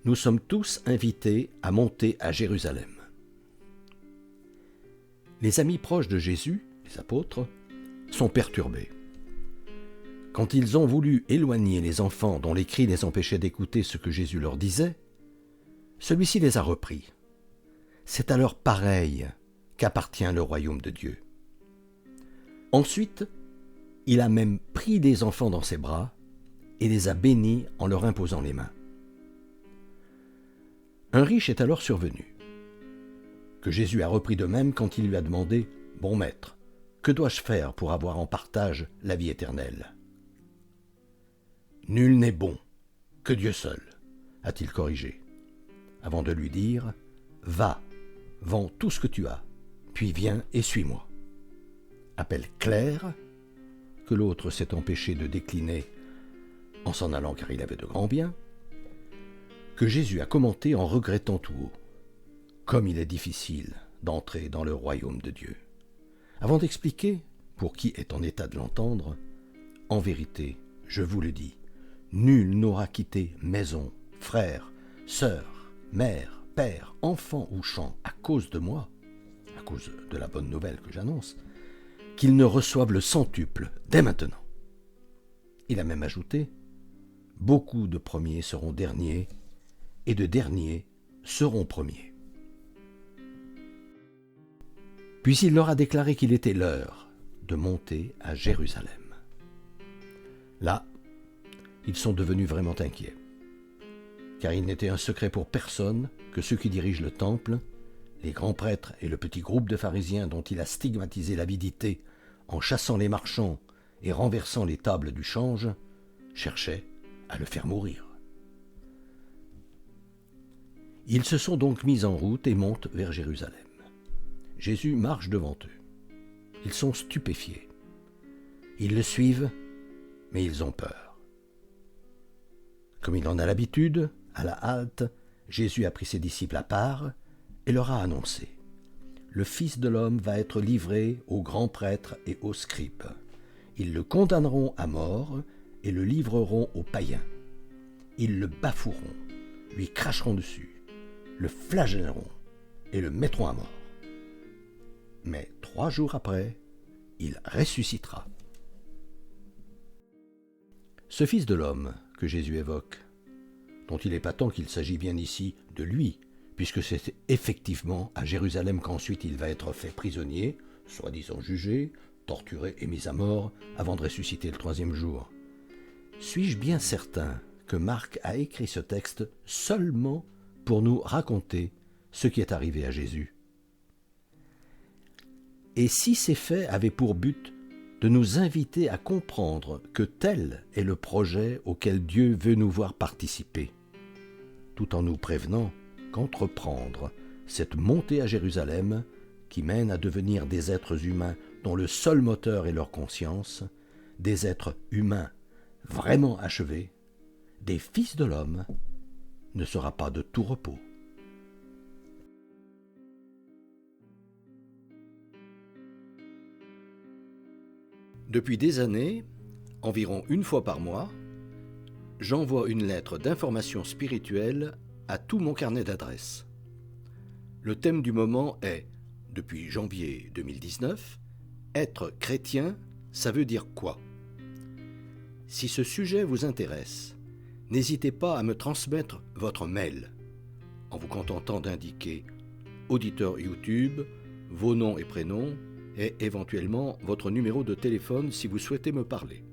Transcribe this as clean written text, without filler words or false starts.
nous sommes tous invités à monter à Jérusalem. Les amis proches de Jésus, les apôtres, sont perturbés. Quand ils ont voulu éloigner les enfants dont les cris les empêchaient d'écouter ce que Jésus leur disait, celui-ci les a repris. C'est à leur pareil qu'appartient le royaume de Dieu. Ensuite, il a même pris des enfants dans ses bras et les a bénis en leur imposant les mains. Un riche est alors survenu, que Jésus a repris de même quand il lui a demandé « Bon maître, que dois-je faire pour avoir en partage la vie éternelle ?» « Nul n'est bon, que Dieu seul, a-t-il corrigé, avant de lui dire « Va, vends tout ce que tu as, puis viens et suis-moi. » Appel clair que l'autre s'est empêché de décliner en s'en allant car il avait de grands biens, que Jésus a commenté en regrettant tout haut. Comme il est difficile d'entrer dans le royaume de Dieu. Avant d'expliquer, pour qui est en état de l'entendre, en vérité, je vous le dis, nul n'aura quitté maison, frère, sœur, mère, père, enfant ou champ à cause de moi, à cause de la bonne nouvelle que j'annonce, qu'il ne reçoive le centuple dès maintenant. Il a même ajouté, beaucoup de premiers seront derniers, et de derniers seront premiers. Puis il leur a déclaré qu'il était l'heure de monter à Jérusalem. Là, ils sont devenus vraiment inquiets, car il n'était un secret pour personne que ceux qui dirigent le temple, les grands prêtres et le petit groupe de pharisiens dont il a stigmatisé l'avidité en chassant les marchands et renversant les tables du change, cherchaient à le faire mourir. Ils se sont donc mis en route et montent vers Jérusalem. Jésus marche devant eux. Ils sont stupéfiés. Ils le suivent, mais ils ont peur. Comme il en a l'habitude, à la halte, Jésus a pris ses disciples à part et leur a annoncé « Le Fils de l'homme va être livré aux grands prêtres et aux scribes. Ils le condamneront à mort et le livreront aux païens. Ils le bafoueront, lui cracheront dessus, le flagelleront et le mettront à mort. Mais 3 jours après, il ressuscitera. » Ce Fils de l'homme que Jésus évoque, dont il est patent qu'il s'agit bien ici de lui, puisque c'est effectivement à Jérusalem qu'ensuite il va être fait prisonnier, soi-disant jugé, torturé et mis à mort, avant de ressusciter le 3e jour. Suis-je bien certain que Marc a écrit ce texte seulement pour nous raconter ce qui est arrivé à Jésus? Et si ces faits avaient pour but de nous inviter à comprendre que tel est le projet auquel Dieu veut nous voir participer, tout en nous prévenant qu'entreprendre cette montée à Jérusalem, qui mène à devenir des êtres humains dont le seul moteur est leur conscience, des êtres humains vraiment achevés, des fils de l'homme, ne sera pas de tout repos. Depuis des années, environ 1 fois par mois, j'envoie une lettre d'information spirituelle à tout mon carnet d'adresses. Le thème du moment est, depuis janvier 2019, « Être chrétien, ça veut dire quoi ?» Si ce sujet vous intéresse, n'hésitez pas à me transmettre votre mail, en vous contentant d'indiquer « auditeur YouTube », vos noms et prénoms, et éventuellement votre numéro de téléphone si vous souhaitez me parler.